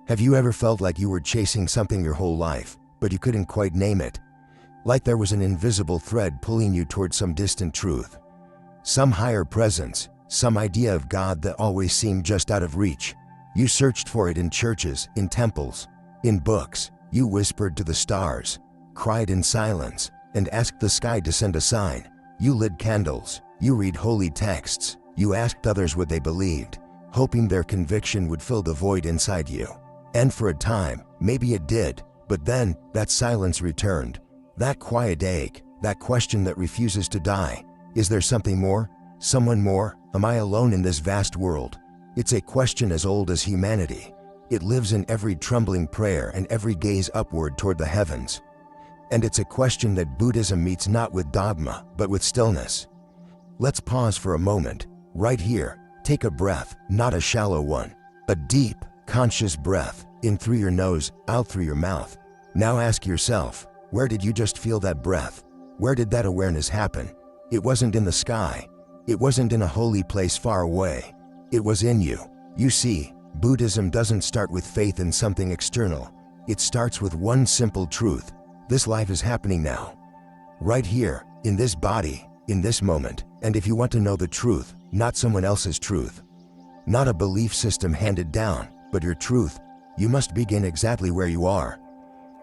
Have you ever felt like you were chasing something your whole life, but you couldn't quite name it? Like there was an invisible thread pulling you toward some distant truth, some higher presence, some idea of God that always seemed just out of reach. You searched for it in churches, in temples, in books. You whispered to the stars, cried in silence, and asked the sky to send a sign. You lit candles, you read holy texts, you asked others what they believed, hoping their conviction would fill the void inside you. And for a time, maybe it did, but then that silence returned. That quiet ache, that question that refuses to die. Is there something more? Someone more? Am I alone in this vast world? It's a question as old as humanity. It lives in every trembling prayer and every gaze upward toward the heavens. And it's a question that Buddhism meets not with dogma, but with stillness. Let's pause for a moment, right here. Take a breath, not a shallow one. A deep, conscious breath, in through your nose, out through your mouth. Now ask yourself, where did you just feel that breath? Where did that awareness happen? It wasn't in the sky. It wasn't in a holy place far away. It was in you. You see, Buddhism doesn't start with faith in something external. It starts with one simple truth. This life is happening now. Right here, in this body, in this moment. And if you want to know the truth, not someone else's truth, not a belief system handed down, but your truth, you must begin exactly where you are.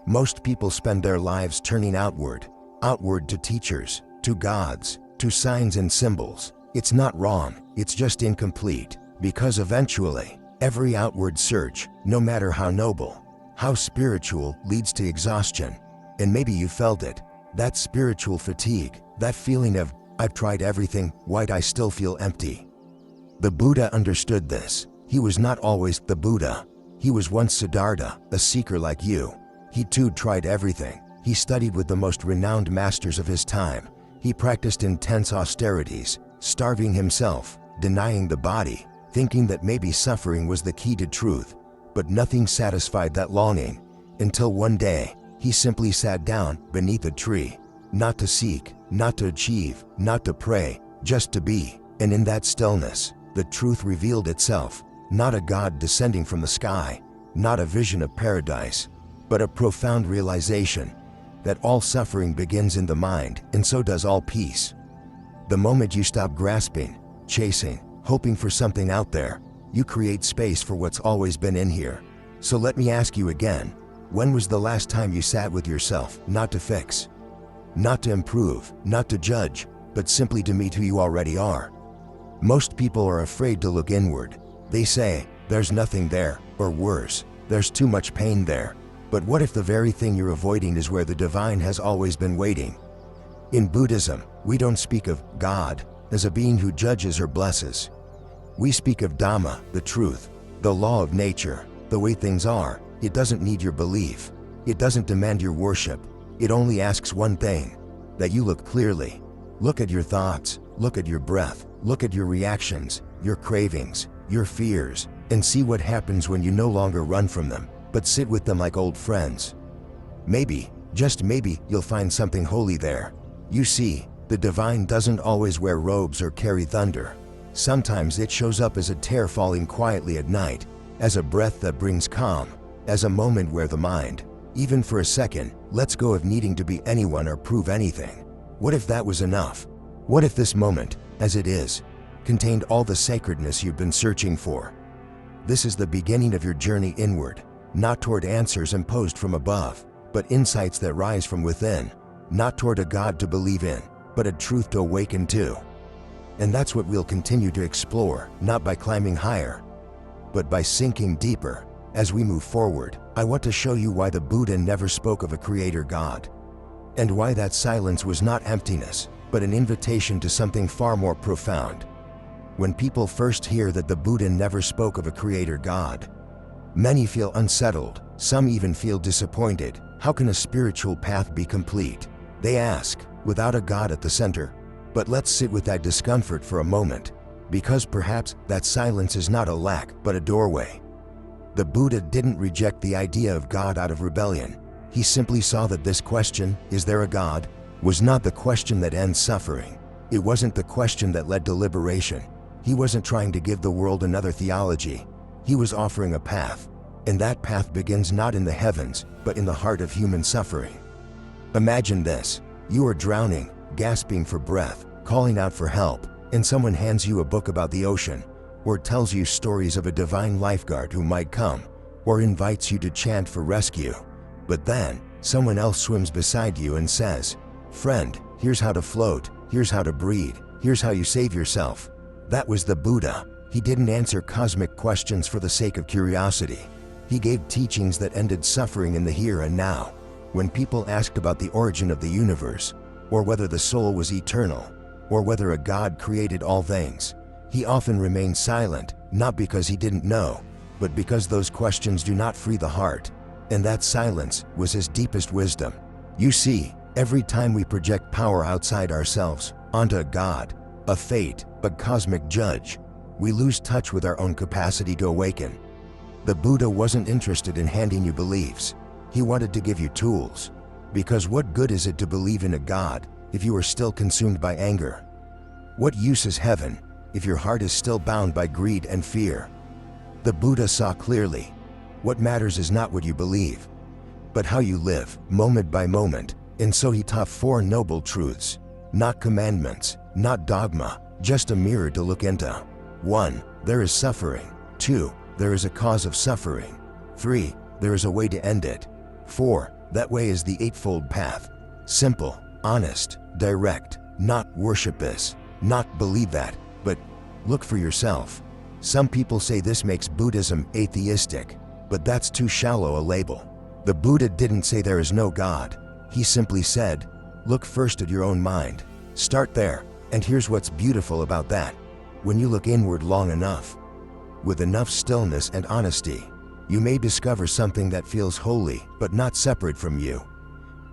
Most people spend their lives turning outward to teachers, to gods, to signs and symbols. It's not wrong, it's just incomplete, because eventually, every outward search, no matter how noble, how spiritual, leads to exhaustion. And maybe you felt it, that spiritual fatigue, that feeling of, I've tried everything, why'd I still feel empty? The Buddha understood this. He was not always the Buddha. He was once Siddhartha, a seeker like you. He too tried everything. He studied with the most renowned masters of his time. He practiced intense austerities, starving himself, denying the body, thinking that maybe suffering was the key to truth. But nothing satisfied that longing, until one day, he simply sat down beneath a tree, not to seek, not to achieve, not to pray, just to be. And in that stillness, the truth revealed itself, not a God descending from the sky, not a vision of paradise, but a profound realization that all suffering begins in the mind, and so does all peace. The moment you stop grasping, chasing, hoping for something out there, you create space for what's always been in here. So let me ask you again, when was the last time you sat with yourself, not to fix, not to improve, not to judge, but simply to meet who you already are? Most people are afraid to look inward. They say, there's nothing there, or worse, there's too much pain there. But what if the very thing you're avoiding is where the divine has always been waiting? In Buddhism, we don't speak of God as a being who judges or blesses. We speak of Dharma, the truth, the law of nature, the way things are. It doesn't need your belief. It doesn't demand your worship. It only asks one thing, that you look clearly. Look at your thoughts, look at your breath, look at your reactions, your cravings, your fears, and see what happens when you no longer run from them, but sit with them like old friends. Maybe, just maybe, you'll find something holy there. You see, the divine doesn't always wear robes or carry thunder. Sometimes it shows up as a tear falling quietly at night, as a breath that brings calm, as a moment where the mind, even for a second, lets go of needing to be anyone or prove anything. What if that was enough? What if this moment, as it is, contained all the sacredness you've been searching for? This is the beginning of your journey inward, not toward answers imposed from above, but insights that rise from within, not toward a God to believe in, but a truth to awaken to. And that's what we'll continue to explore, not by climbing higher, but by sinking deeper. As we move forward, I want to show you why the Buddha never spoke of a creator God, and why that silence was not emptiness, but an invitation to something far more profound. When people first hear that the Buddha never spoke of a creator God, many feel unsettled, some even feel disappointed. How can a spiritual path be complete? They ask, without a God at the center. But let's sit with that discomfort for a moment, because perhaps that silence is not a lack, but a doorway. The Buddha didn't reject the idea of God out of rebellion. He simply saw that this question, is there a God, was not the question that ends suffering. It wasn't the question that led to liberation. He wasn't trying to give the world another theology. He was offering a path And that path begins not in the heavens, but in the heart of human suffering. Imagine this. You are drowning, gasping for breath, calling out for help, and someone hands you a book about the ocean, or tells you stories of a divine lifeguard who might come, or invites you to chant for rescue. But then, someone else swims beside you and says, "Friend, here's how to float, here's how to breathe, here's how you save yourself." That was the Buddha. He didn't answer cosmic questions for the sake of curiosity. He gave teachings that ended suffering in the here and now. When people asked about the origin of the universe, or whether the soul was eternal, or whether a God created all things, he often remained silent, not because he didn't know, but because those questions do not free the heart. And that silence was his deepest wisdom. You see, every time we project power outside ourselves, onto a God, a fate, a cosmic judge, we lose touch with our own capacity to awaken. The Buddha wasn't interested in handing you beliefs. He wanted to give you tools. Because what good is it to believe in a God if you are still consumed by anger? What use is heaven if your heart is still bound by greed and fear? The Buddha saw clearly. What matters is not what you believe, but how you live, moment by moment. And so he taught 4 noble truths. Not commandments, not dogma, just a mirror to look into. 1. There is suffering. 2. There is a cause of suffering. 3. There is a way to end it. 4. That way is the Eightfold Path. Simple, honest, direct, not worship this, not believe that, but look for yourself. Some people say this makes Buddhism atheistic, but that's too shallow a label. The Buddha didn't say there is no God. He simply said, look first at your own mind. Start there, and here's what's beautiful about that. When you look inward long enough, with enough stillness and honesty, you may discover something that feels holy but not separate from you.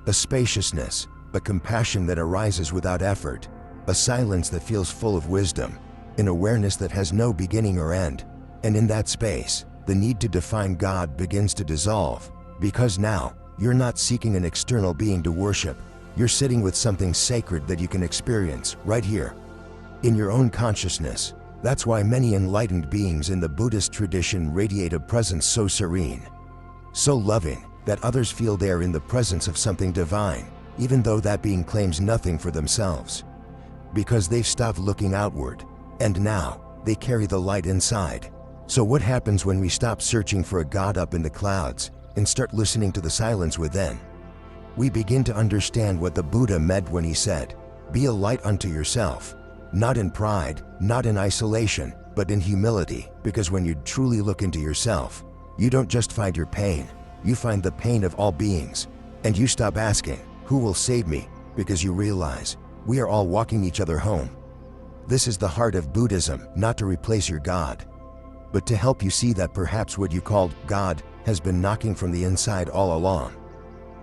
A spaciousness, a compassion that arises without effort, a silence that feels full of wisdom, an awareness that has no beginning or end. And in that space, the need to define God begins to dissolve, because now, you're not seeking an external being to worship. You're sitting with something sacred that you can experience right here, in your own consciousness. That's why many enlightened beings in the Buddhist tradition radiate a presence so serene, so loving, that others feel they are in the presence of something divine, even though that being claims nothing for themselves. Because they've stopped looking outward, and now, they carry the light inside. So what happens when we stop searching for a God up in the clouds and start listening to the silence within? We begin to understand what the Buddha meant when he said, "Be a light unto yourself." Not in pride, not in isolation, but in humility, because when you truly look into yourself, you don't just find your pain, you find the pain of all beings. And you stop asking, who will save me? Because you realize, we are all walking each other home. This is the heart of Buddhism, not to replace your God, but to help you see that perhaps what you called God has been knocking from the inside all along.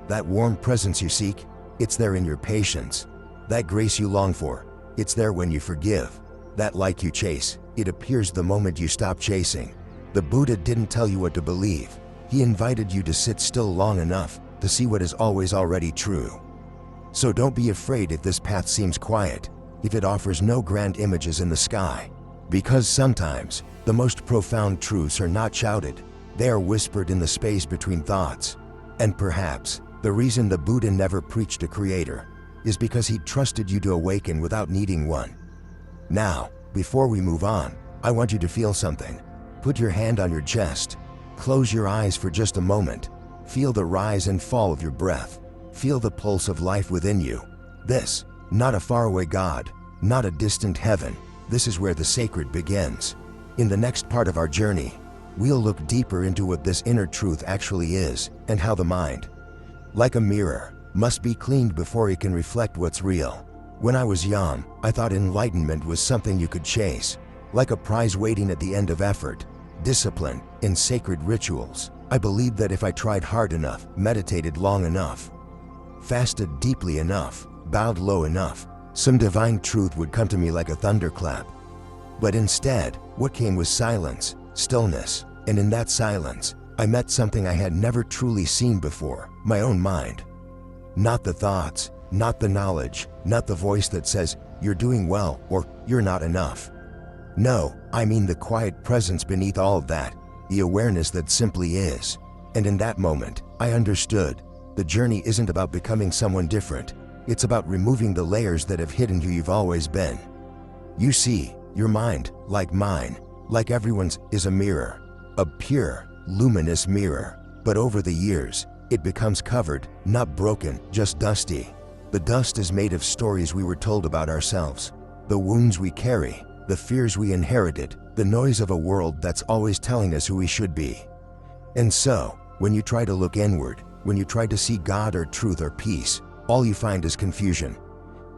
That warm presence you seek, it's there in your patience. That grace you long for, it's there when you forgive. That light you chase, it appears the moment you stop chasing. The Buddha didn't tell you what to believe. He invited you to sit still long enough to see what is always already true. So don't be afraid if this path seems quiet, if it offers no grand images in the sky. Because sometimes, the most profound truths are not shouted, they are whispered in the space between thoughts. And perhaps, the reason the Buddha never preached a creator is because he trusted you to awaken without needing one. Now, before we move on, I want you to feel something. Put your hand on your chest. Close your eyes for just a moment. Feel the rise and fall of your breath. Feel the pulse of life within you. This, not a faraway God, not a distant heaven. This is where the sacred begins. In the next part of our journey, we'll look deeper into what this inner truth actually is and how the mind, like a mirror, must be cleaned before it can reflect what's real. When I was young, I thought enlightenment was something you could chase, like a prize waiting at the end of effort, discipline, and sacred rituals. I believed that if I tried hard enough, meditated long enough, fasted deeply enough, bowed low enough, some divine truth would come to me like a thunderclap. But instead, what came was silence, stillness, and in that silence, I met something I had never truly seen before, my own mind. Not the thoughts, not the knowledge, not the voice that says, you're doing well or you're not enough. No, I mean the quiet presence beneath all of that, the awareness that simply is. And in that moment, I understood. The journey isn't about becoming someone different. It's about removing the layers that have hidden who you've always been. You see, your mind, like mine, like everyone's, is a mirror. A pure, luminous mirror. But over the years, it becomes covered, not broken, just dusty. The dust is made of stories we were told about ourselves, the wounds we carry, the fears we inherited, the noise of a world that's always telling us who we should be. And so, when you try to look inward, when you try to see God or truth or peace, all you find is confusion.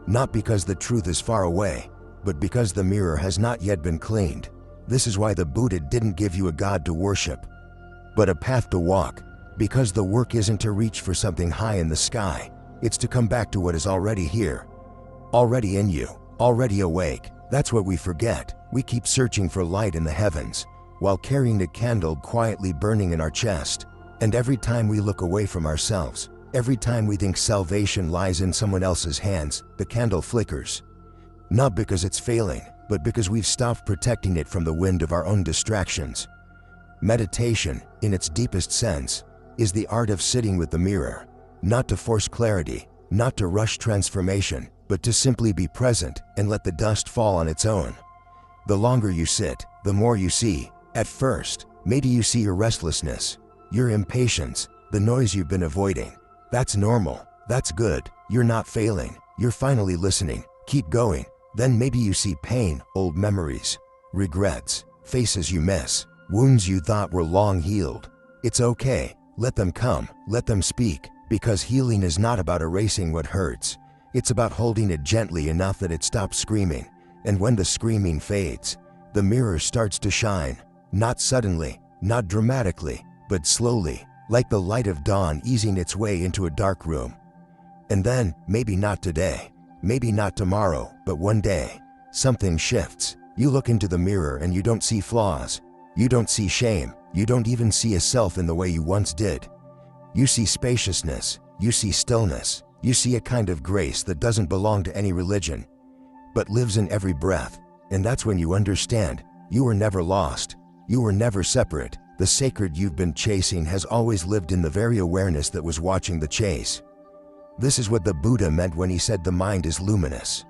Not because the truth is far away, but because the mirror has not yet been cleaned. This is why the Buddha didn't give you a God to worship, but a path to walk, because the work isn't to reach for something high in the sky. It's to come back to what is already here, already in you, already awake. That's what we forget. We keep searching for light in the heavens, while carrying a candle quietly burning in our chest. And every time we look away from ourselves, every time we think salvation lies in someone else's hands, the candle flickers. Not because it's failing, but because we've stopped protecting it from the wind of our own distractions. Meditation, in its deepest sense, is the art of sitting with the mirror, not to force clarity, not to rush transformation, but to simply be present and let the dust fall on its own. The longer you sit, the more you see. At first, maybe you see your restlessness, your impatience, the noise you've been avoiding. That's normal. That's good. You're not failing. You're finally listening. Keep going. Then maybe you see pain, old memories, regrets, faces you miss, wounds you thought were long healed. It's okay. Let them come. Let them speak. Because healing is not about erasing what hurts. It's about holding it gently enough that it stops screaming. And when the screaming fades, the mirror starts to shine. Not suddenly, not dramatically, but slowly, like the light of dawn easing its way into a dark room. And then, maybe not today, maybe not tomorrow, but one day, something shifts. You look into the mirror and you don't see flaws. You don't see shame. You don't even see a self in the way you once did. You see spaciousness. You see stillness. You see a kind of grace that doesn't belong to any religion, but lives in every breath. And that's when you understand, you were never lost. You were never separate. The sacred you've been chasing has always lived in the very awareness that was watching the chase. This is what the Buddha meant when he said the mind is luminous.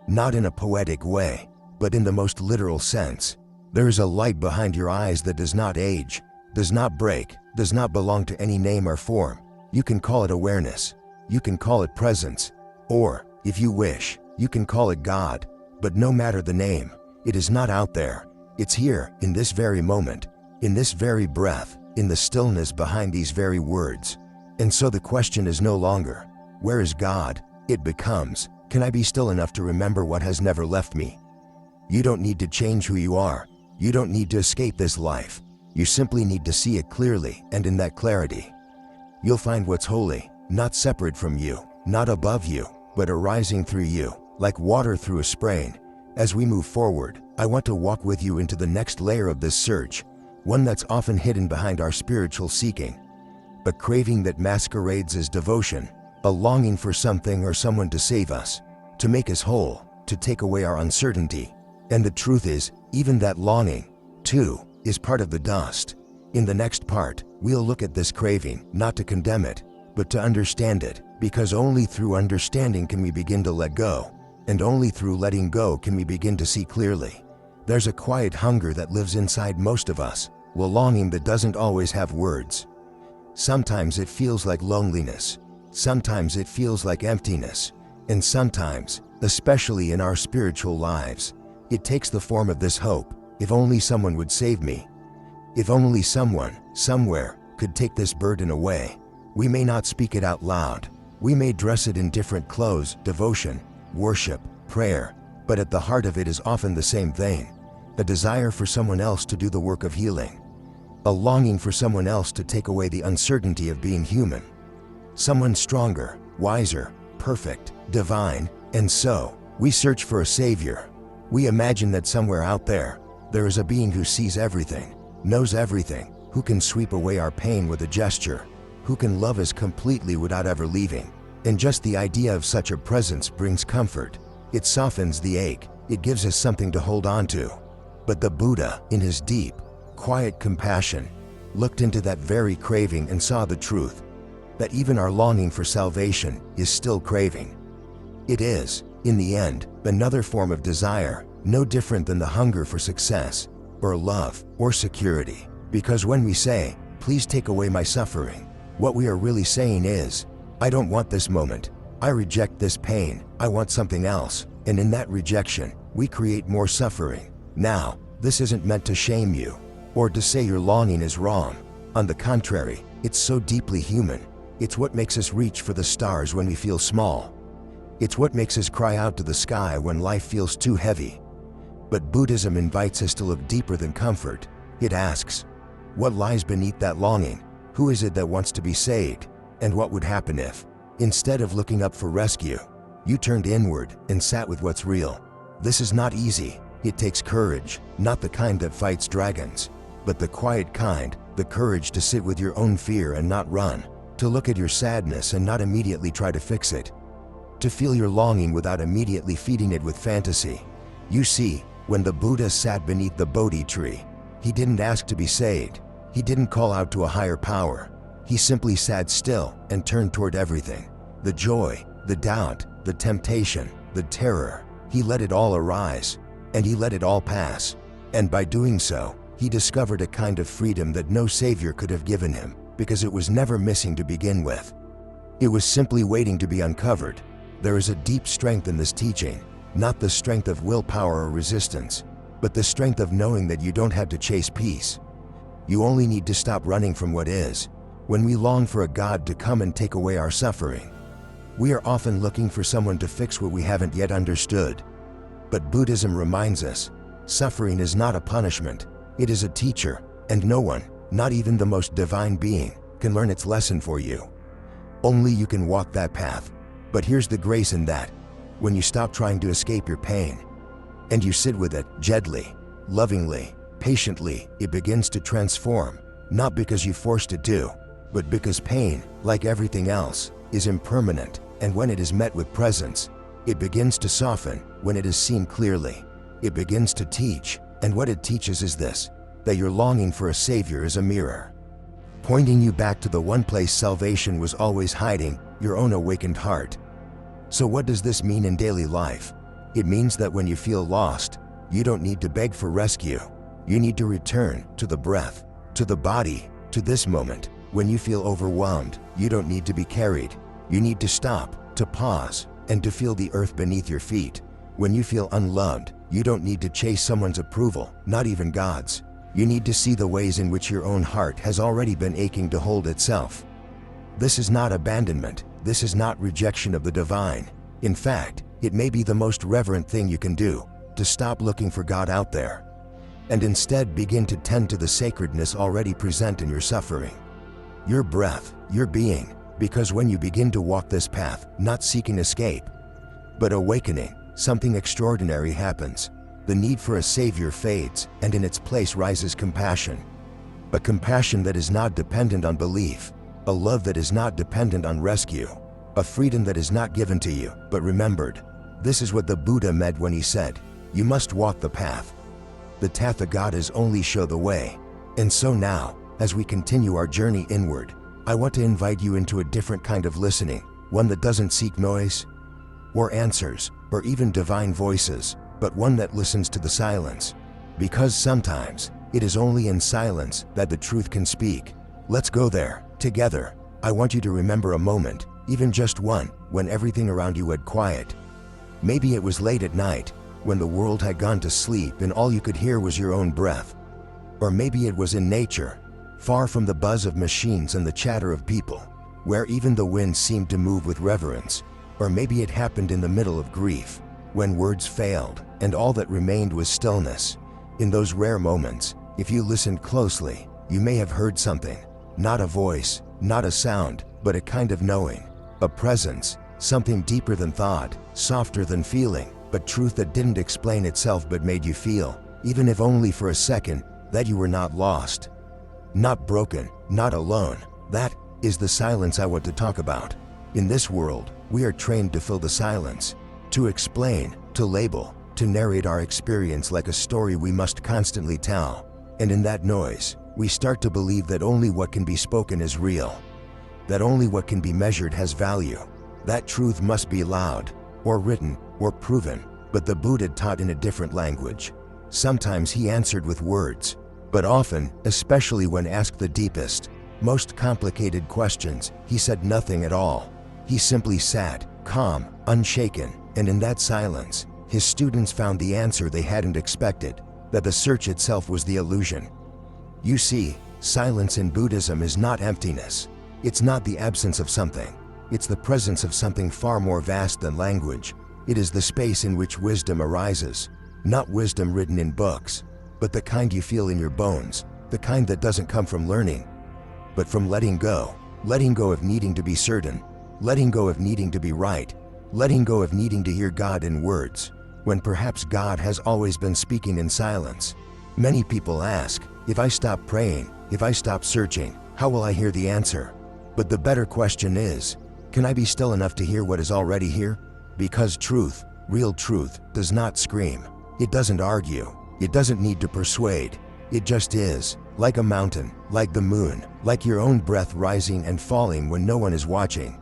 Not in a poetic way, but in the most literal sense. There is a light behind your eyes that does not age, does not break, does not belong to any name or form. You can call it awareness. You can call it presence. Or, if you wish, you can call it God. But no matter the name, it is not out there. It's here, in this very moment, in this very breath, in the stillness behind these very words. And so the question is no longer, where is God? It becomes, can I be still enough to remember what has never left me? You don't need to change who you are. You don't need to escape this life. You simply need to see it clearly, and in that clarity, you'll find what's holy, not separate from you, not above you, but arising through you, like water through a spring. As we move forward, I want to walk with you into the next layer of this search, one that's often hidden behind our spiritual seeking. A craving that masquerades as devotion, a longing for something or someone to save us, to make us whole, to take away our uncertainty. And the truth is, even that longing, too, is part of the dust. In the next part, we'll look at this craving, not to condemn it, but to understand it, because only through understanding can we begin to let go. And only through letting go can we begin to see clearly. There's a quiet hunger that lives inside most of us, a longing that doesn't always have words. Sometimes it feels like loneliness. Sometimes it feels like emptiness. And sometimes, especially in our spiritual lives, it takes the form of this hope. If only someone would save me. If only someone, somewhere, could take this burden away. We may not speak it out loud. We may dress it in different clothes, devotion, worship, prayer, but at the heart of it is often the same thing, a desire for someone else to do the work of healing, a longing for someone else to take away the uncertainty of being human, someone stronger, wiser, perfect, divine, and so, we search for a savior. We imagine that somewhere out there is a being who sees everything, knows everything, who can sweep away our pain with a gesture, who can love us completely without ever leaving. And just the idea of such a presence brings comfort. It softens the ache. It gives us something to hold on to. But the Buddha, in his deep, quiet compassion, looked into that very craving and saw the truth, that even our longing for salvation is still craving. It is, in the end, another form of desire, no different than the hunger for success, or love, or security. Because when we say, "Please take away my suffering," what we are really saying is, "I don't want this moment. I reject this pain. I want something else." And in that rejection, we create more suffering. Now, this isn't meant to shame you, or to say your longing is wrong. On the contrary, it's so deeply human. It's what makes us reach for the stars when we feel small. It's what makes us cry out to the sky when life feels too heavy. But Buddhism invites us to look deeper than comfort. It asks, what lies beneath that longing? Who is it that wants to be saved? And what would happen if, instead of looking up for rescue, you turned inward and sat with what's real? This is not easy. It takes courage, not the kind that fights dragons, but the quiet kind, the courage to sit with your own fear and not run, to look at your sadness and not immediately try to fix it, to feel your longing without immediately feeding it with fantasy. You see, when the Buddha sat beneath the Bodhi tree, he didn't ask to be saved. He didn't call out to a higher power. He simply sat still and turned toward everything. The joy, the doubt, the temptation, the terror. He let it all arise, and he let it all pass. And by doing so, he discovered a kind of freedom that no savior could have given him, because it was never missing to begin with. It was simply waiting to be uncovered. There is a deep strength in this teaching, not the strength of willpower or resistance, but the strength of knowing that you don't have to chase peace. You only need to stop running from what is. When we long for a God to come and take away our suffering, we are often looking for someone to fix what we haven't yet understood. But Buddhism reminds us, suffering is not a punishment, it is a teacher, and no one, not even the most divine being, can learn its lesson for you. Only you can walk that path. But here's the grace in that. When you stop trying to escape your pain, and you sit with it gently, lovingly, patiently, it begins to transform, not because you forced it to, but because pain, like everything else, is impermanent, and when it is met with presence, it begins to soften. When it is seen clearly, it begins to teach, and what it teaches is this, that your longing for a savior is a mirror, pointing you back to the one place salvation was always hiding, your own awakened heart. So what does this mean in daily life? It means that when you feel lost, you don't need to beg for rescue. You need to return to the breath, to the body, to this moment. When you feel overwhelmed, you don't need to be carried. You need to stop, to pause, and to feel the earth beneath your feet. When you feel unloved, you don't need to chase someone's approval, not even God's. You need to see the ways in which your own heart has already been aching to hold itself. This is not abandonment. This is not rejection of the divine. In fact, it may be the most reverent thing you can do, to stop looking for God out there, and instead begin to tend to the sacredness already present in your suffering, your breath, your being. Because when you begin to walk this path, not seeking escape, but awakening, something extraordinary happens. The need for a savior fades, and in its place rises compassion. A compassion that is not dependent on belief, a love that is not dependent on rescue, a freedom that is not given to you, but remembered. This is what the Buddha meant when he said, you must walk the path. The Tathagata only show the way. And so now, as we continue our journey inward, I want to invite you into a different kind of listening, one that doesn't seek noise, or answers, or even divine voices, but one that listens to the silence. Because sometimes, it is only in silence that the truth can speak. Let's go there, together. I want you to remember a moment, even just one, when everything around you went quiet. Maybe it was late at night, when the world had gone to sleep and all you could hear was your own breath. Or maybe it was in nature, far from the buzz of machines and the chatter of people, where even the wind seemed to move with reverence. Or maybe it happened in the middle of grief, when words failed and all that remained was stillness. In those rare moments, if you listened closely, you may have heard something. Not a voice, not a sound, but a kind of knowing, a presence, something deeper than thought, softer than feeling, but truth that didn't explain itself but made you feel, even if only for a second, that you were not lost, not broken, not alone. That is the silence I want to talk about. In this world, we are trained to fill the silence, to explain, to label, to narrate our experience like a story we must constantly tell. And in that noise, we start to believe that only what can be spoken is real, that only what can be measured has value, that truth must be loud, or written, or proven. But the Buddha taught in a different language. Sometimes he answered with words, but often, especially when asked the deepest, most complicated questions, he said nothing at all. He simply sat, calm, unshaken, and in that silence, his students found the answer they hadn't expected, that the search itself was the illusion. You see, silence in Buddhism is not emptiness. It's not the absence of something. It's the presence of something far more vast than language. It is the space in which wisdom arises, not wisdom written in books, but the kind you feel in your bones, the kind that doesn't come from learning, but from letting go of needing to be certain, letting go of needing to be right, letting go of needing to hear God in words, when perhaps God has always been speaking in silence. Many people ask, if I stop praying, if I stop searching, how will I hear the answer? But the better question is, can I be still enough to hear what is already here? Because truth, real truth, does not scream. It doesn't argue. It doesn't need to persuade. It just is, like a mountain, like the moon, like your own breath rising and falling when no one is watching.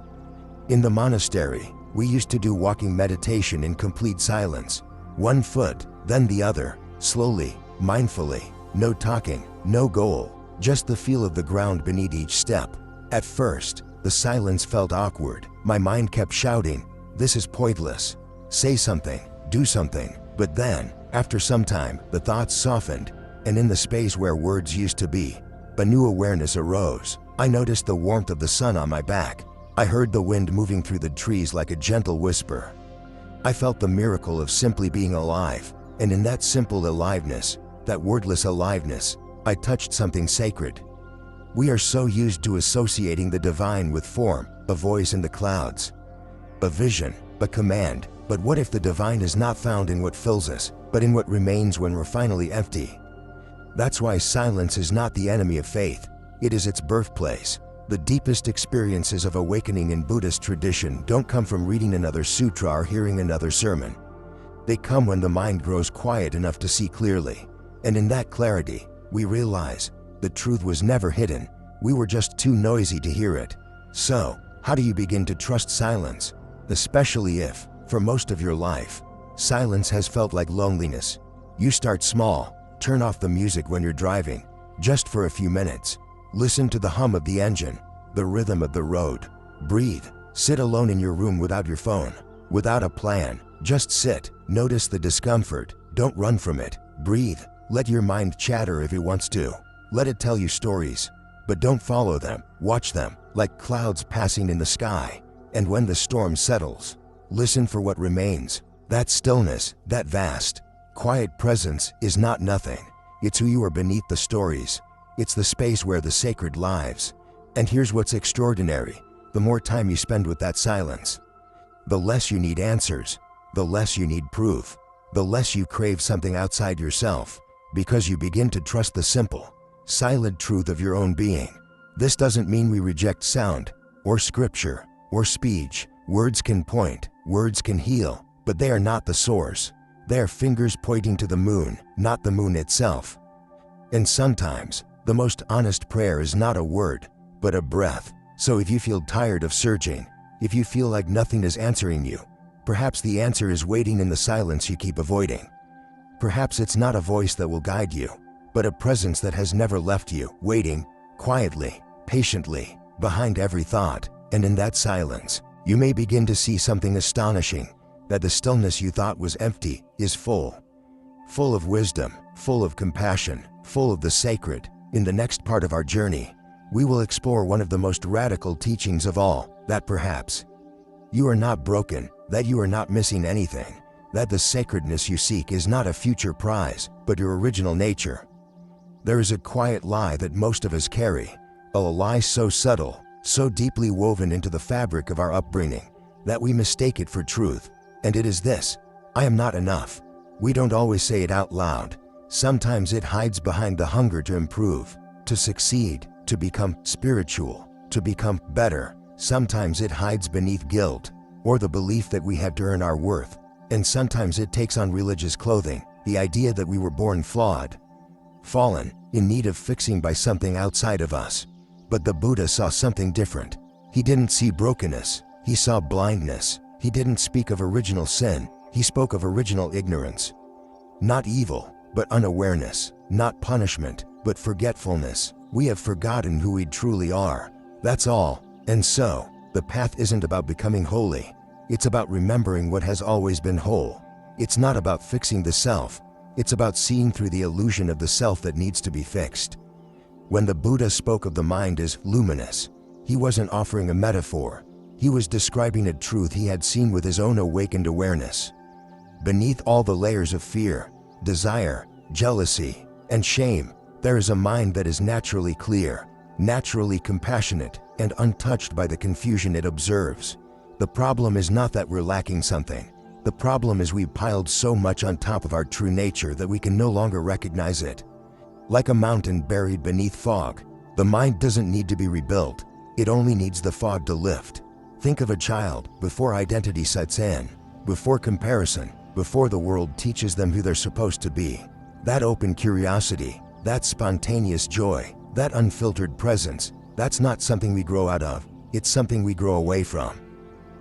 In the monastery, we used to do walking meditation in complete silence. One foot, then the other, slowly, mindfully, no talking, no goal, just the feel of the ground beneath each step. At first, the silence felt awkward. My mind kept shouting, "This is pointless. Say something, do something." But then, after some time, the thoughts softened, and in the space where words used to be, a new awareness arose. I noticed the warmth of the sun on my back. I heard the wind moving through the trees like a gentle whisper. I felt the miracle of simply being alive, and in that simple aliveness, that wordless aliveness, I touched something sacred. We are so used to associating the divine with form, a voice in the clouds, a vision, a command. But what if the divine is not found in what fills us, but in what remains when we're finally empty? That's why silence is not the enemy of faith. It is its birthplace. The deepest experiences of awakening in Buddhist tradition don't come from reading another sutra or hearing another sermon. They come when the mind grows quiet enough to see clearly. And in that clarity, we realize the truth was never hidden. We were just too noisy to hear it. So, how do you begin to trust silence? Especially if, for most of your life, silence has felt like loneliness. You start small. Turn off the music when you're driving, just for a few minutes. Listen to the hum of the engine, the rhythm of the road. Breathe. Sit alone in your room without your phone, without a plan. Just sit. Notice the discomfort. Don't run from it. Breathe. Let your mind chatter if it wants to. Let it tell you stories. But don't follow them. Watch them, like clouds passing in the sky. And when the storm settles, listen for what remains. That stillness, that vast, quiet presence is not nothing. It's who you are beneath the stories. It's the space where the sacred lives. And here's what's extraordinary. The more time you spend with that silence, the less you need answers, the less you need proof, the less you crave something outside yourself, because you begin to trust the simple, silent truth of your own being. This doesn't mean we reject sound, or scripture, or speech. Words can point, words can heal, but they are not the source. They are fingers pointing to the moon, not the moon itself. And sometimes, the most honest prayer is not a word, but a breath. So if you feel tired of searching, if you feel like nothing is answering you, perhaps the answer is waiting in the silence you keep avoiding. Perhaps it's not a voice that will guide you, but a presence that has never left you, waiting, quietly, patiently, behind every thought. And in that silence, you may begin to see something astonishing, that the stillness you thought was empty is full. Full of wisdom, full of compassion, full of the sacred. In the next part of our journey, we will explore one of the most radical teachings of all, that perhaps you are not broken, that you are not missing anything, that the sacredness you seek is not a future prize, but your original nature. There is a quiet lie that most of us carry, a lie so subtle, so deeply woven into the fabric of our upbringing, that we mistake it for truth. And it is this: I am not enough. We don't always say it out loud. Sometimes it hides behind the hunger to improve, to succeed, to become spiritual, to become better. Sometimes it hides beneath guilt, or the belief that we have to earn our worth. And sometimes it takes on religious clothing, the idea that we were born flawed, fallen, in need of fixing by something outside of us. But the Buddha saw something different. He didn't see brokenness, he saw blindness. He didn't speak of original sin, he spoke of original ignorance. Not evil, but unawareness. Not punishment, but forgetfulness. We have forgotten who we truly are. That's all. And so, the path isn't about becoming holy. It's about remembering what has always been whole. It's not about fixing the self. It's about seeing through the illusion of the self that needs to be fixed. When the Buddha spoke of the mind as luminous, he wasn't offering a metaphor. He was describing a truth he had seen with his own awakened awareness. Beneath all the layers of fear, desire, jealousy, and shame, there is a mind that is naturally clear, naturally compassionate, and untouched by the confusion it observes. The problem is not that we're lacking something. The problem is we've piled so much on top of our true nature that we can no longer recognize it. Like a mountain buried beneath fog, the mind doesn't need to be rebuilt. It only needs the fog to lift. Think of a child before identity sets in, before comparison, before the world teaches them who they're supposed to be. That open curiosity, that spontaneous joy, that unfiltered presence, that's not something we grow out of, it's something we grow away from.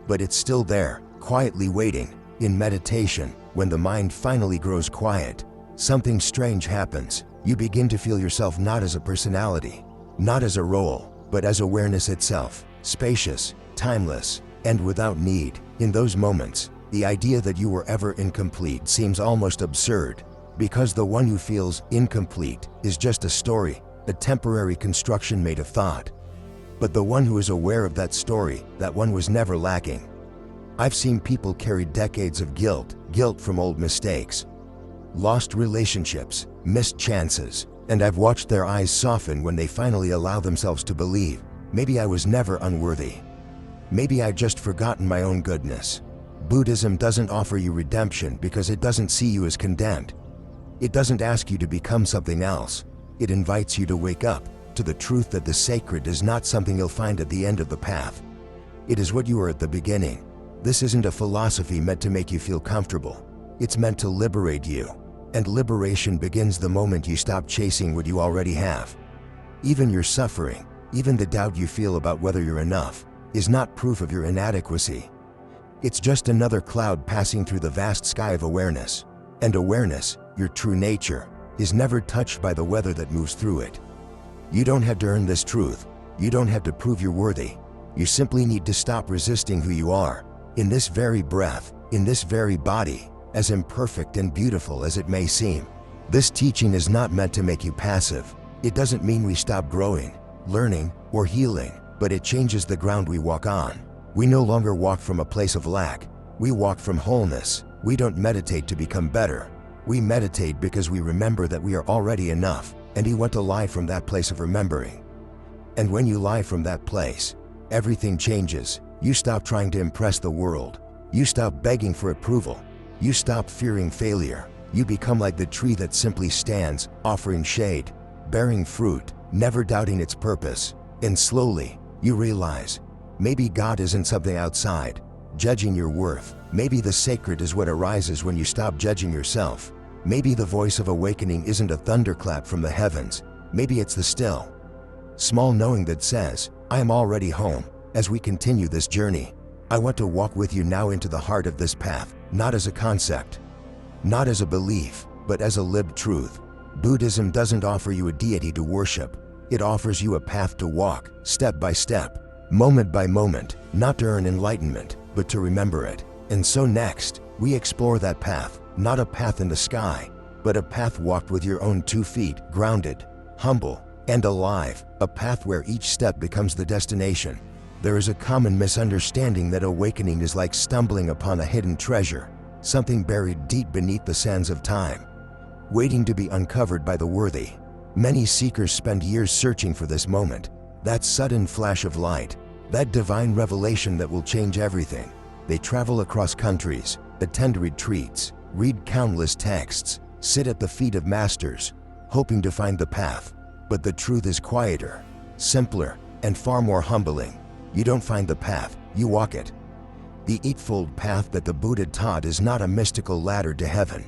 But it's still there, quietly waiting. In meditation, when the mind finally grows quiet, something strange happens. You begin to feel yourself not as a personality, not as a role, but as awareness itself, spacious, timeless, and without need. In those moments, the idea that you were ever incomplete seems almost absurd, because the one who feels incomplete is just a story, a temporary construction made of thought. But the one who is aware of that story, that one was never lacking. I've seen people carry decades of guilt from old mistakes, lost relationships, missed chances, and I've watched their eyes soften when they finally allow themselves to believe, maybe I was never unworthy. Maybe I'd just forgotten my own goodness. Buddhism doesn't offer you redemption because it doesn't see you as condemned. It doesn't ask you to become something else. It invites you to wake up to the truth that the sacred is not something you'll find at the end of the path. It is what you were at the beginning. This isn't a philosophy meant to make you feel comfortable. It's meant to liberate you. And liberation begins the moment you stop chasing what you already have. Even your suffering, even the doubt you feel about whether you're enough, is not proof of your inadequacy. It's just another cloud passing through the vast sky of awareness. And awareness, your true nature, is never touched by the weather that moves through it. You don't have to earn this truth. You don't have to prove you're worthy. You simply need to stop resisting who you are, in this very breath, in this very body, as imperfect and beautiful as it may seem. This teaching is not meant to make you passive. It doesn't mean we stop growing, learning, or healing, but it changes the ground we walk on. We no longer walk from a place of lack. We walk from wholeness. We don't meditate to become better. We meditate because we remember that we are already enough, and we want to lie from that place of remembering. And when you lie from that place, everything changes. You stop trying to impress the world. You stop begging for approval. You stop fearing failure. You become like the tree that simply stands, offering shade, bearing fruit, never doubting its purpose. And slowly, you realize, maybe God isn't something outside, judging your worth. Maybe the sacred is what arises when you stop judging yourself. Maybe the voice of awakening isn't a thunderclap from the heavens. Maybe it's the still, small knowing that says, I am already home. As we continue this journey, I want to walk with you now into the heart of this path, not as a concept, not as a belief, but as a lived truth. Buddhism doesn't offer you a deity to worship. It offers you a path to walk, step by step, moment by moment, not to earn enlightenment, but to remember it. And so next, we explore that path, not a path in the sky, but a path walked with your own 2 feet, grounded, humble, and alive, a path where each step becomes the destination. There is a common misunderstanding that awakening is like stumbling upon a hidden treasure, something buried deep beneath the sands of time, waiting to be uncovered by the worthy. Many seekers spend years searching for this moment, that sudden flash of light, that divine revelation that will change everything. They travel across countries, attend retreats, read countless texts, sit at the feet of masters, hoping to find the path. But the truth is quieter, simpler, and far more humbling. You don't find the path, you walk it. The Eightfold Path that the Buddha taught is not a mystical ladder to heaven.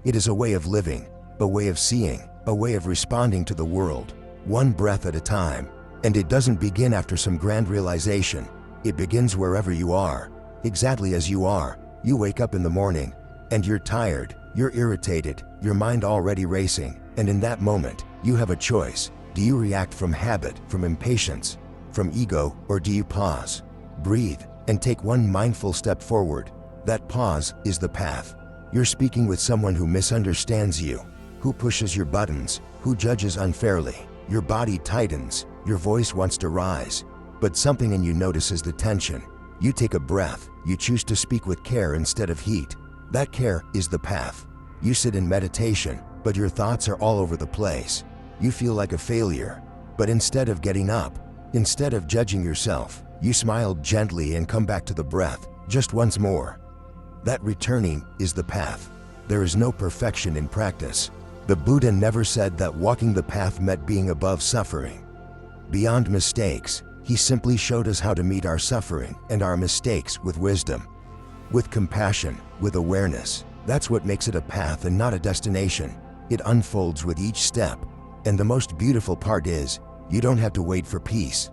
It is a way of living, a way of seeing, a way of responding to the world, one breath at a time. And it doesn't begin after some grand realization. It begins wherever you are, exactly as you are. You wake up in the morning, and you're tired, you're irritated, your mind already racing, and in that moment, you have a choice. Do you react from habit, from impatience, from ego, or do you pause, breathe, and take one mindful step forward? That pause is the path. You're speaking with someone who misunderstands you, who pushes your buttons, who judges unfairly. Your body tightens, your voice wants to rise, but something in you notices the tension. You take a breath, you choose to speak with care instead of heat. That care is the path. You sit in meditation, but your thoughts are all over the place. You feel like a failure, but instead of getting up, instead of judging yourself, you smile gently and come back to the breath, just once more. That returning is the path. There is no perfection in practice. The Buddha never said that walking the path meant being above suffering, beyond mistakes. He simply showed us how to meet our suffering and our mistakes with wisdom, with compassion, with awareness. That's what makes it a path and not a destination. It unfolds with each step. And the most beautiful part is, you don't have to wait for peace.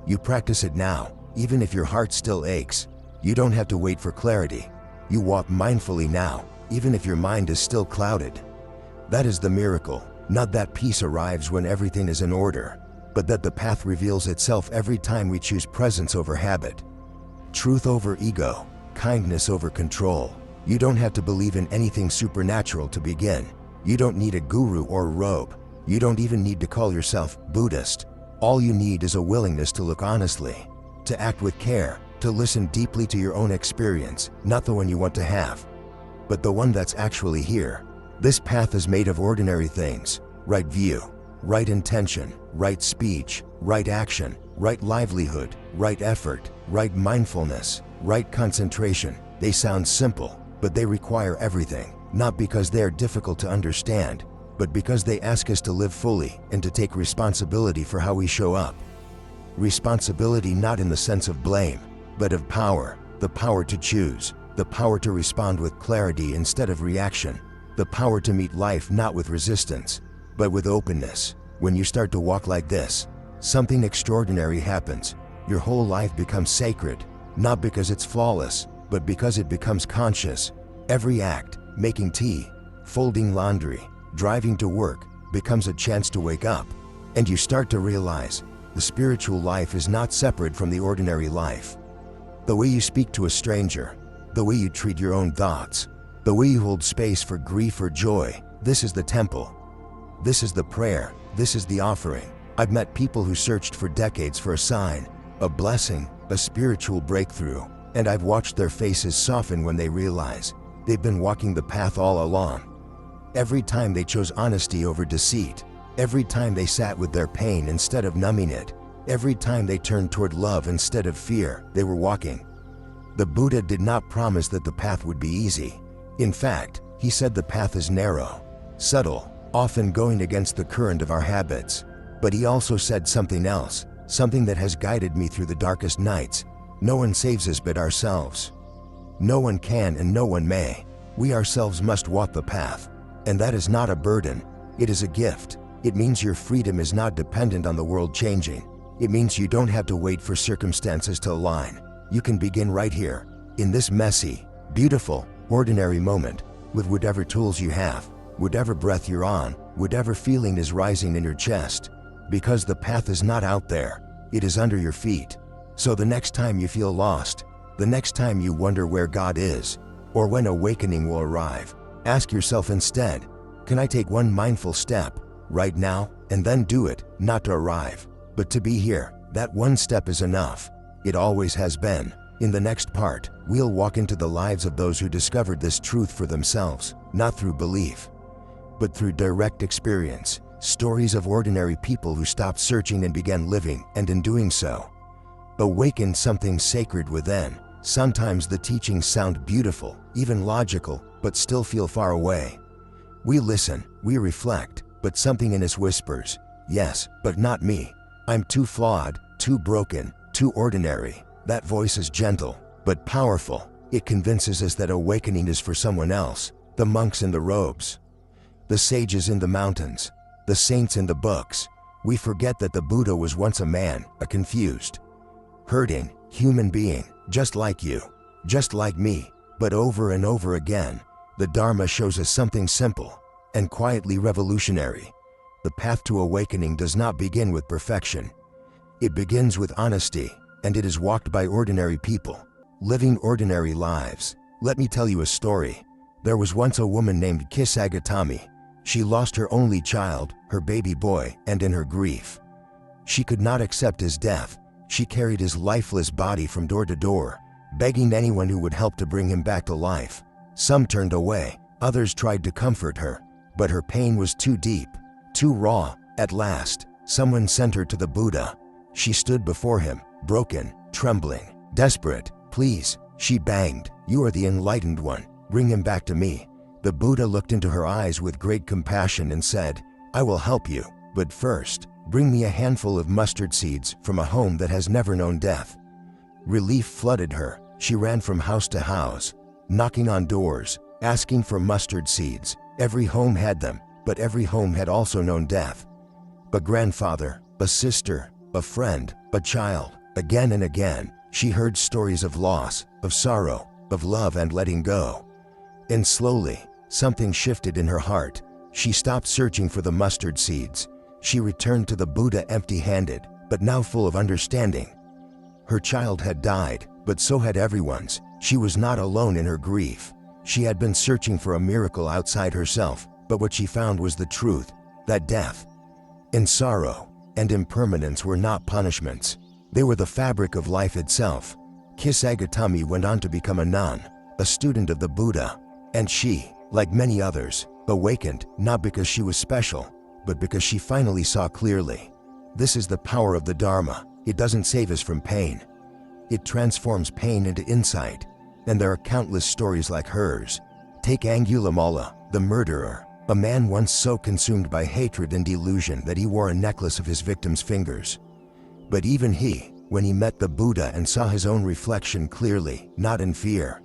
You practice it now, even if your heart still aches. You don't have to wait for clarity. You walk mindfully now, even if your mind is still clouded. That is the miracle, not that peace arrives when everything is in order, but that the path reveals itself every time we choose presence over habit, truth over ego, kindness over control. You don't have to believe in anything supernatural to begin. You don't need a guru or a robe. You don't even need to call yourself Buddhist. All you need is a willingness to look honestly, to act with care, to listen deeply to your own experience, not the one you want to have, but the one that's actually here. This path is made of ordinary things: right view, right intention, right speech, right action, right livelihood, right effort, right mindfulness, right concentration. They sound simple, but they require everything, not because they are difficult to understand, but because they ask us to live fully and to take responsibility for how we show up. Responsibility not in the sense of blame, but of power, the power to choose, the power to respond with clarity instead of reaction, the power to meet life not with resistance, but with openness. When you start to walk like this, something extraordinary happens. Your whole life becomes sacred, not because it's flawless, but because it becomes conscious. Every act, making tea, folding laundry, driving to work, becomes a chance to wake up. And you start to realize the spiritual life is not separate from the ordinary life. The way you speak to a stranger, the way you treat your own thoughts, the way you hold space for grief or joy, this is the temple. This is the prayer, this is the offering. I've met people who searched for decades for a sign, a blessing, a spiritual breakthrough, and I've watched their faces soften when they realize they've been walking the path all along. Every time they chose honesty over deceit, every time they sat with their pain instead of numbing it, every time they turned toward love instead of fear, they were walking. The Buddha did not promise that the path would be easy. In fact, he said the path is narrow, subtle, often going against the current of our habits. But he also said something else, something that has guided me through the darkest nights. No one saves us but ourselves. No one can and no one may. We ourselves must walk the path. And that is not a burden, it is a gift. It means your freedom is not dependent on the world changing. It means you don't have to wait for circumstances to align. You can begin right here, in this messy, beautiful, ordinary moment, with whatever tools you have, whatever breath you're on, whatever feeling is rising in your chest. Because the path is not out there, it is under your feet. So the next time you feel lost, the next time you wonder where God is, or when awakening will arrive, ask yourself instead, can I take one mindful step, right now, and then do it, not to arrive, but to be here. That one step is enough. It always has been. In the next part, we'll walk into the lives of those who discovered this truth for themselves, not through belief, but through direct experience. Stories of ordinary people who stopped searching and began living, and in doing so, awakened something sacred within. Sometimes the teachings sound beautiful, even logical, but still feel far away. We listen, we reflect, but something in us whispers, yes, but not me. I'm too flawed, too broken, too ordinary. That voice is gentle, but powerful. It convinces us that awakening is for someone else, the monks in the robes, the sages in the mountains, the saints in the books. We forget that the Buddha was once a man, a confused, hurting, human being, just like you, just like me. But over and over again, the Dharma shows us something simple and quietly revolutionary. The path to awakening does not begin with perfection. It begins with honesty, and it is walked by ordinary people, living ordinary lives. Let me tell you a story. There was once a woman named Kisagatami. She lost her only child, her baby boy, and in her grief, she could not accept his death. She carried his lifeless body from door to door, begging anyone who would help to bring him back to life. Some turned away, others tried to comfort her, but her pain was too deep, too raw. At last, someone sent her to the Buddha. She stood before him, broken, trembling, desperate. "Please," she begged, "you are the enlightened one. Bring him back to me." The Buddha looked into her eyes with great compassion and said, "I will help you, but first, bring me a handful of mustard seeds from a home that has never known death." Relief flooded her. She ran from house to house, knocking on doors, asking for mustard seeds. Every home had them, but every home had also known death. A grandfather, a sister, a friend, a child. Again and again, she heard stories of loss, of sorrow, of love and letting go. And slowly, something shifted in her heart. She stopped searching for the mustard seeds. She returned to the Buddha empty-handed, but now full of understanding. Her child had died, but so had everyone's. She was not alone in her grief. She had been searching for a miracle outside herself, but what she found was the truth, that death and sorrow and impermanence were not punishments. They were the fabric of life itself. Kisagatami went on to become a nun, a student of the Buddha, and she, like many others, awakened not because she was special, but because she finally saw clearly. This is the power of the Dharma. It doesn't save us from pain. It transforms pain into insight, and there are countless stories like hers. Take Angulimala, the murderer, a man once so consumed by hatred and delusion that he wore a necklace of his victim's fingers. But even he, when he met the Buddha and saw his own reflection clearly, not in fear,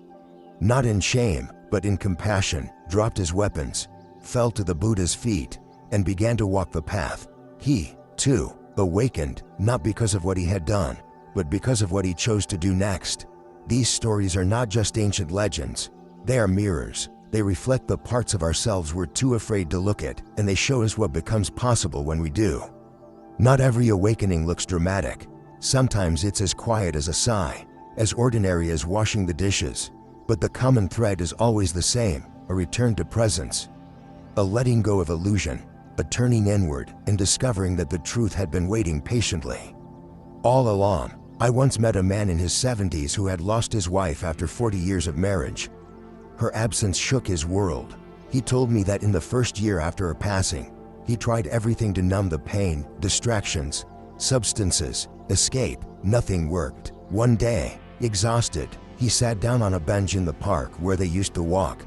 not in shame, but in compassion, dropped his weapons, fell to the Buddha's feet, and began to walk the path. He, too, awakened, not because of what he had done, but because of what he chose to do next. These stories are not just ancient legends. They are mirrors. They reflect the parts of ourselves we're too afraid to look at, and they show us what becomes possible when we do. Not every awakening looks dramatic. Sometimes it's as quiet as a sigh, as ordinary as washing the dishes. But the common thread is always the same, a return to presence, a letting go of illusion, a turning inward and discovering that the truth had been waiting patiently. All along, I once met a man in his 70s who had lost his wife after 40 years of marriage. Her absence shook his world. He told me that in the first year after her passing, he tried everything to numb the pain, distractions, substances, escape. Nothing worked. One day, exhausted, he sat down on a bench in the park where they used to walk.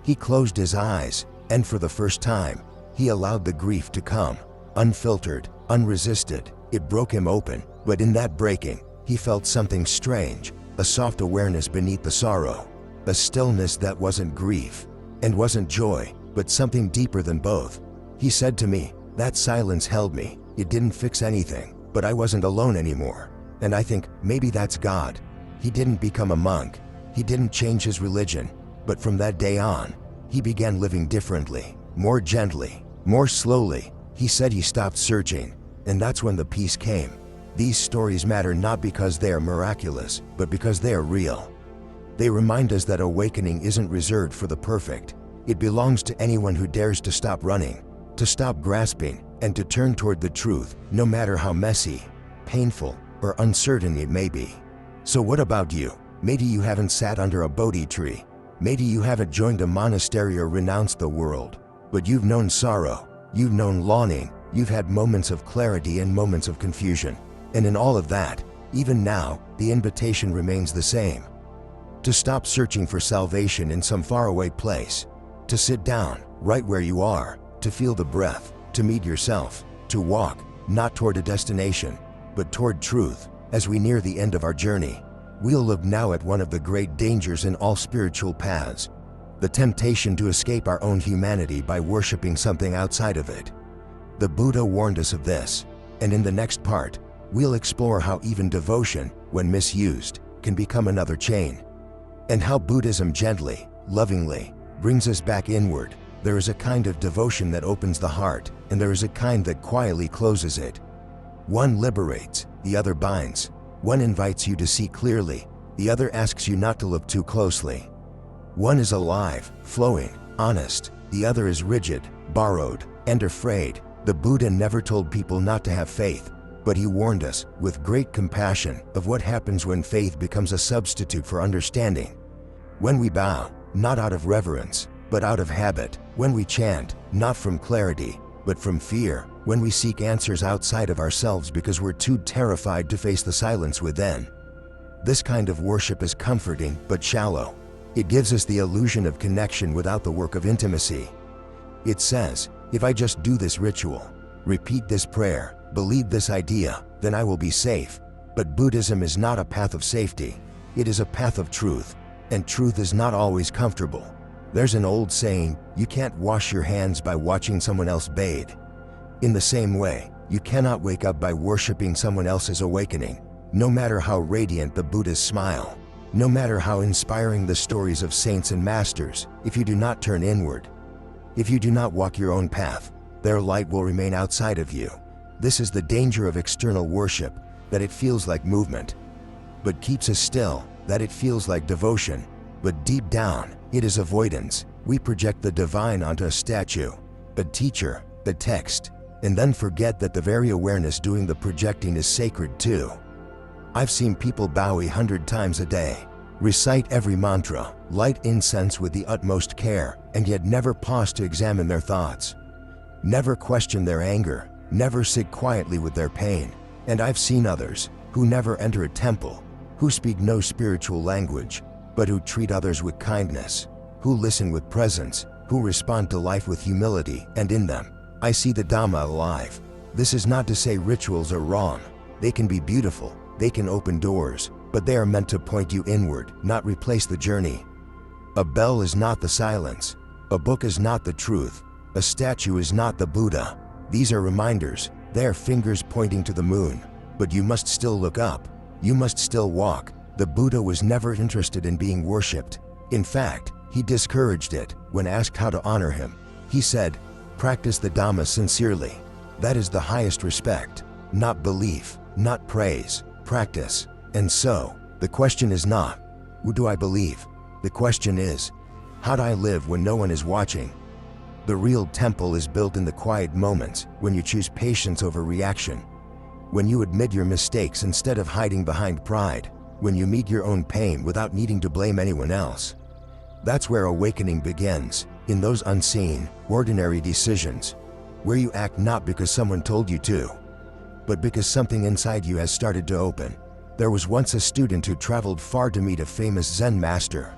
He closed his eyes, and for the first time, he allowed the grief to come, unfiltered, unresisted. It broke him open, but in that breaking, he felt something strange, a soft awareness beneath the sorrow, a stillness that wasn't grief and wasn't joy, but something deeper than both. He said to me, "That silence held me. It didn't fix anything, but I wasn't alone anymore." And I think, maybe that's God. He didn't become a monk. He didn't change his religion. But from that day on, he began living differently, more gently, more slowly. He said he stopped searching, and that's when the peace came. These stories matter not because they are miraculous, but because they are real. They remind us that awakening isn't reserved for the perfect. It belongs to anyone who dares to stop running, to stop grasping, and to turn toward the truth, no matter how messy, painful, or uncertain it may be. So what about you? Maybe you haven't sat under a Bodhi tree. Maybe you haven't joined a monastery or renounced the world. But you've known sorrow, you've known longing, you've had moments of clarity and moments of confusion. And in all of that, even now, the invitation remains the same. To stop searching for salvation in some faraway place. To sit down, right where you are, to feel the breath, to meet yourself, to walk, not toward a destination, but toward truth. As we near the end of our journey, we'll look now at one of the great dangers in all spiritual paths, the temptation to escape our own humanity by worshiping something outside of it. The Buddha warned us of this, and in the next part, we'll explore how even devotion, when misused, can become another chain, and how Buddhism gently, lovingly, brings us back inward. There is a kind of devotion that opens the heart, and there is a kind that quietly closes it. One liberates, the other binds. One invites you to see clearly, the other asks you not to look too closely. One is alive, flowing, honest, the other is rigid, borrowed, and afraid. The Buddha never told people not to have faith, but he warned us, with great compassion, of what happens when faith becomes a substitute for understanding. When we bow, not out of reverence, but out of habit. When we chant, not from clarity, but from fear. When we seek answers outside of ourselves because we're too terrified to face the silence within. This kind of worship is comforting but shallow. It gives us the illusion of connection without the work of intimacy. It says, if I just do this ritual, repeat this prayer, believe this idea, then I will be safe. But Buddhism is not a path of safety. It is a path of truth, and truth is not always comfortable. There's an old saying, you can't wash your hands by watching someone else bathe. In the same way, you cannot wake up by worshiping someone else's awakening. No matter how radiant the Buddha's smile, no matter how inspiring the stories of saints and masters, if you do not turn inward, if you do not walk your own path, their light will remain outside of you. This is the danger of external worship, that it feels like movement, but keeps us still, that it feels like devotion, but deep down, it is avoidance. We project the divine onto a statue, a teacher, a text, and then forget that the very awareness doing the projecting is sacred too. I've seen people bow 100 times a day, recite every mantra, light incense with the utmost care, and yet never pause to examine their thoughts, never question their anger, never sit quietly with their pain. And I've seen others, who never enter a temple, who speak no spiritual language, but who treat others with kindness, who listen with presence, who respond to life with humility, and in them, I see the Dhamma alive. This is not to say rituals are wrong. They can be beautiful, they can open doors, but they are meant to point you inward, not replace the journey. A bell is not the silence. A book is not the truth. A statue is not the Buddha. These are reminders. They are fingers pointing to the moon. But you must still look up. You must still walk. The Buddha was never interested in being worshipped. In fact, he discouraged it. When asked how to honor him, he said, practice the Dhamma sincerely. That is the highest respect, not belief, not praise, practice. And so, the question is not, who do I believe? The question is, how do I live when no one is watching? The real temple is built in the quiet moments, when you choose patience over reaction, when you admit your mistakes instead of hiding behind pride, when you meet your own pain without needing to blame anyone else. That's where awakening begins, in those unseen, ordinary decisions, where you act not because someone told you to, but because something inside you has started to open. There was once a student who traveled far to meet a famous Zen master.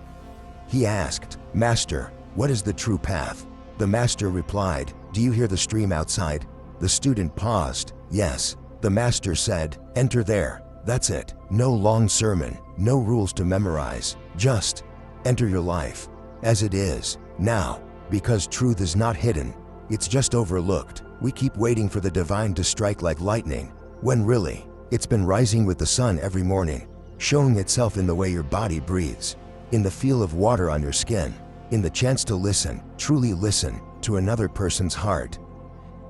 He asked, "Master, what is the true path?" The master replied, "Do you hear the stream outside?" The student paused. "Yes." The master said, "Enter there. That's it. No long sermon, no rules to memorize. Just enter your life as it is now, because truth is not hidden. It's just overlooked. We keep waiting for the divine to strike like lightning, when really, it's been rising with the sun every morning, showing itself in the way your body breathes, in the feel of water on your skin, in the chance to listen, truly listen, to another person's heart.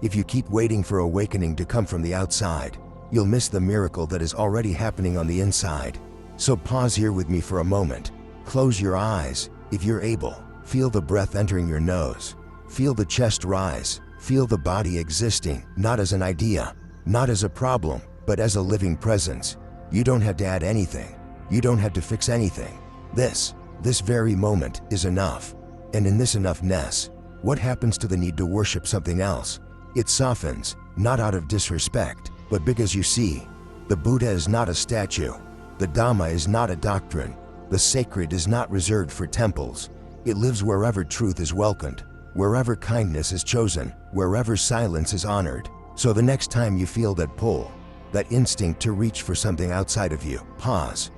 If you keep waiting for awakening to come from the outside, you'll miss the miracle that is already happening on the inside. So pause here with me for a moment. Close your eyes, if you're able. Feel the breath entering your nose. Feel the chest rise. Feel the body existing, not as an idea, not as a problem, but as a living presence. You don't have to add anything. You don't have to fix anything. This very moment is enough. And in this enoughness, what happens to the need to worship something else? It softens, not out of disrespect, but because you see, the Buddha is not a statue. The Dhamma is not a doctrine. The sacred is not reserved for temples. It lives wherever truth is welcomed, wherever kindness is chosen, wherever silence is honored. So the next time you feel that pull, that instinct to reach for something outside of you, pause.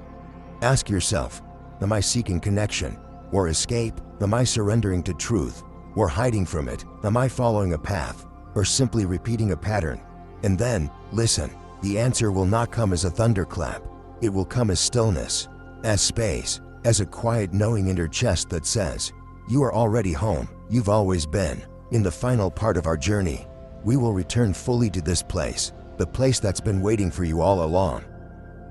Ask yourself, am I seeking connection or escape? Am I surrendering to truth or hiding from it? Am I following a path or simply repeating a pattern? And then, listen, the answer will not come as a thunderclap. It will come as stillness, as space, as a quiet knowing in your chest that says, you are already home, you've always been. In the final part of our journey, we will return fully to this place, the place that's been waiting for you all along.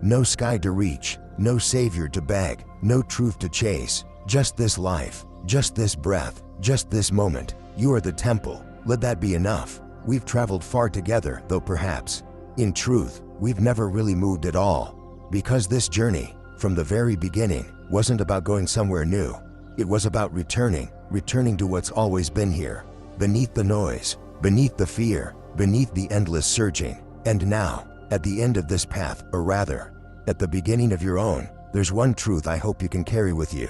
No sky to reach, no savior to beg, no truth to chase, just this life, just this breath, just this moment. You are the temple, let that be enough. We've traveled far together, though perhaps, in truth, we've never really moved at all. Because this journey, from the very beginning, wasn't about going somewhere new. It was about returning to what's always been here. Beneath the noise, beneath the fear, beneath the endless searching. And now, at the end of this path, or rather, at the beginning of your own, there's one truth I hope you can carry with you.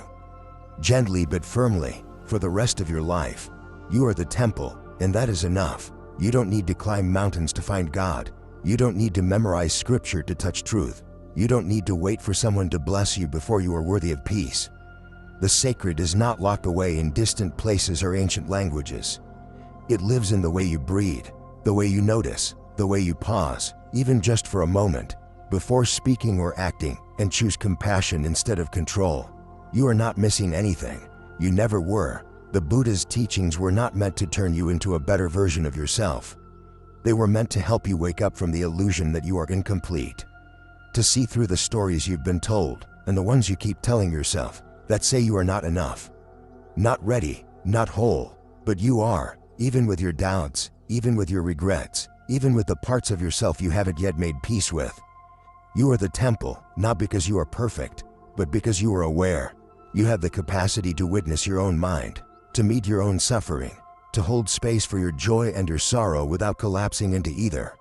Gently but firmly, for the rest of your life. You are the temple, and that is enough. You don't need to climb mountains to find God. You don't need to memorize scripture to touch truth. You don't need to wait for someone to bless you before you are worthy of peace. The sacred is not locked away in distant places or ancient languages. It lives in the way you breathe, the way you notice, the way you pause, even just for a moment, before speaking or acting, and choose compassion instead of control. You are not missing anything. You never were. The Buddha's teachings were not meant to turn you into a better version of yourself. They were meant to help you wake up from the illusion that you are incomplete. To see through the stories you've been told, and the ones you keep telling yourself, that say you are not enough. Not ready, not whole, but you are, even with your doubts, even with your regrets, even with the parts of yourself you haven't yet made peace with. You are the temple, not because you are perfect, but because you are aware. You have the capacity to witness your own mind, to meet your own suffering, to hold space for your joy and your sorrow without collapsing into either.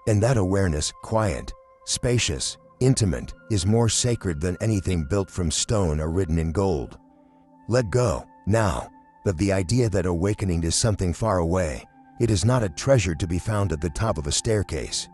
And that awareness, quiet, spacious, intimate, is more sacred than anything built from stone or written in gold. Let go, now, of the idea that awakening is something far away. It is not a treasure to be found at the top of a staircase,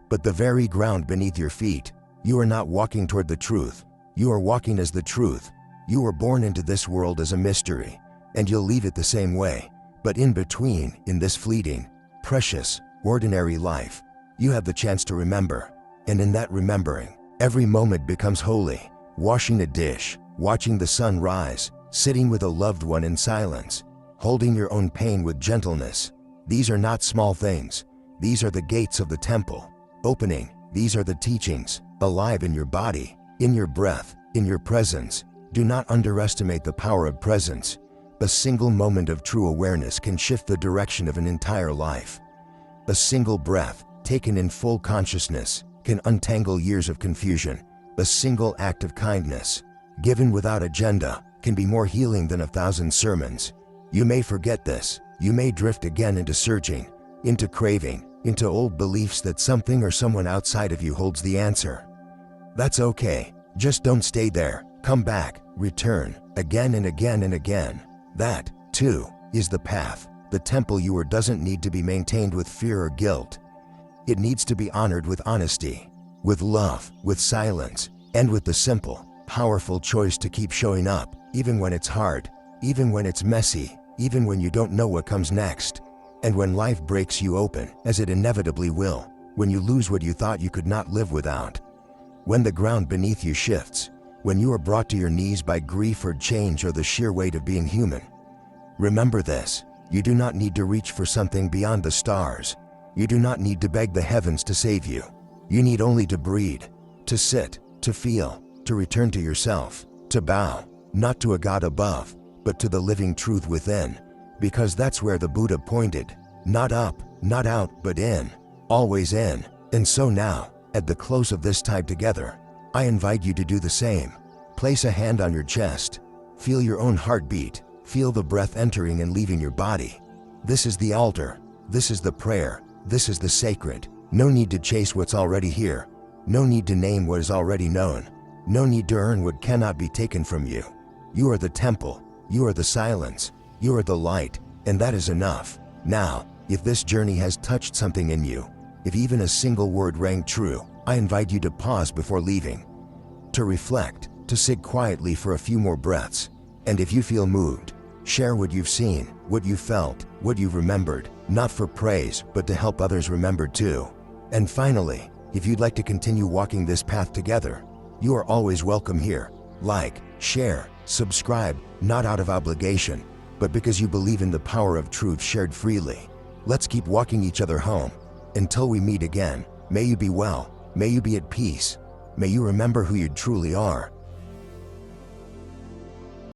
but the very ground beneath your feet. You are not walking toward the truth. You are walking as the truth. You were born into this world as a mystery, and you'll leave it the same way. But in between, in this fleeting, precious, ordinary life, you have the chance to remember. And in that remembering, every moment becomes holy. Washing a dish, watching the sun rise, sitting with a loved one in silence, holding your own pain with gentleness. These are not small things. These are the gates of the temple, opening. These are the teachings, alive in your body, in your breath, in your presence. Do not underestimate the power of presence. A single moment of true awareness can shift the direction of an entire life. A single breath, taken in full consciousness, can untangle years of confusion. A single act of kindness, given without agenda, can be more healing than 1,000 sermons. You may forget this. You may drift again into searching, into craving, into old beliefs that something or someone outside of you holds the answer. That's okay. Just don't stay there. Come back, return, again and again and again. That, too, is the path. The temple you are doesn't need to be maintained with fear or guilt. It needs to be honored with honesty, with love, with silence, and with the simple, powerful choice to keep showing up, even when it's hard, even when it's messy, even when you don't know what comes next. And when life breaks you open, as it inevitably will, when you lose what you thought you could not live without, when the ground beneath you shifts, when you are brought to your knees by grief or change or the sheer weight of being human. Remember this: you do not need to reach for something beyond the stars. You do not need to beg the heavens to save you. You need only to breathe, to sit, to feel, to return to yourself, to bow, not to a God above, but to the living truth within, because that's where the Buddha pointed. Not up, not out, but in, always in. And so now, at the close of this time together, I invite you to do the same. Place a hand on your chest. Feel your own heartbeat. Feel the breath entering and leaving your body. This is the altar. This is the prayer. This is the sacred. No need to chase what's already here. No need to name what is already known. No need to earn what cannot be taken from you. You are the temple. You are the silence. You are the light. And that is enough. Now, if this journey has touched something in you, if even a single word rang true, I invite you to pause before leaving, to reflect, to sit quietly for a few more breaths. And if you feel moved, share what you've seen, what you felt, what you've remembered. not for praise, but to help others remember too. And finally, if you'd like to continue walking this path together, you are always welcome here. Like, share, subscribe, not out of obligation, but because you believe in the power of truth shared freely. Let's keep walking each other home. Until we meet again, may you be well, may you be at peace, may you remember who you truly are.